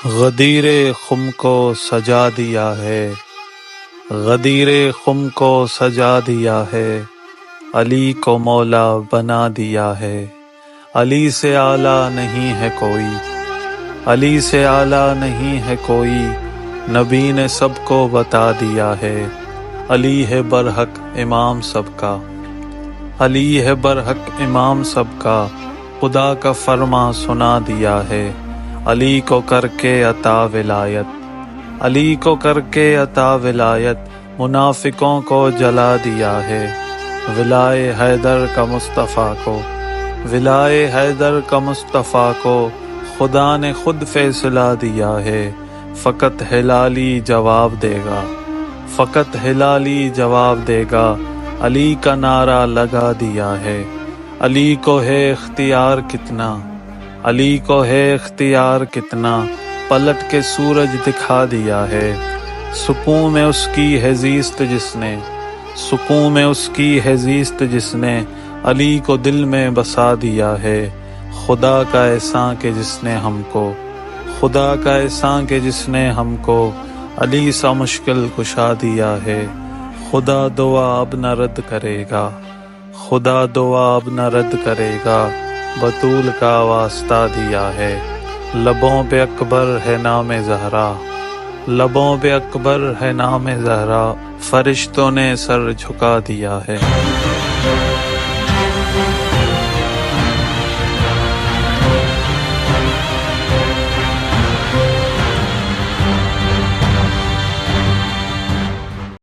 غدیر خم کو سجا دیا ہے، غدیر خم کو سجا دیا ہے، علی کو مولا بنا دیا ہے۔ علی سے اعلیٰ نہیں ہے کوئی، علی سے اعلیٰ نہیں ہے کوئی، نبی نے سب کو بتا دیا ہے۔ علی ہے برحق امام سب کا، علی ہے برحق امام سب کا، خدا کا فرما سنا دیا ہے۔ علی کو کر کے عطا ولایت، علی کو کر کے عطا ولایت، منافقوں کو جلا دیا ہے۔ ولائے حیدر کا مصطفیٰ کو، ولائے حیدر کا مصطفیٰ کو، خدا نے خود فیصلہ دیا ہے۔ فقط ہلالی جواب دے گا، فقط ہلالی جواب دے گا، علی کا نعرہ لگا دیا ہے۔ علی کو ہے اختیار کتنا، علی کو ہے اختیار کتنا، پلٹ کے سورج دکھا دیا ہے۔ سکون میں اس کی ہے زیست جس نے، سکون میں اس کی ہے زیست جس نے، علی کو دل میں بسا دیا ہے۔ خدا کا احسان کہ جس نے ہم کو، خدا کا احسان کہ جس نے ہم کو، علی سا مشکل کشا دیا ہے۔ خدا دعا اب نہ رد کرے گا، خدا دعا اب نہ رد کرے گا، بطول کا واسطہ دیا ہے۔ لبوں پہ اکبر ہے نام زہرا، لبوں پہ اکبر ہے نام زہرا، فرشتوں نے سر جھکا دیا ہے۔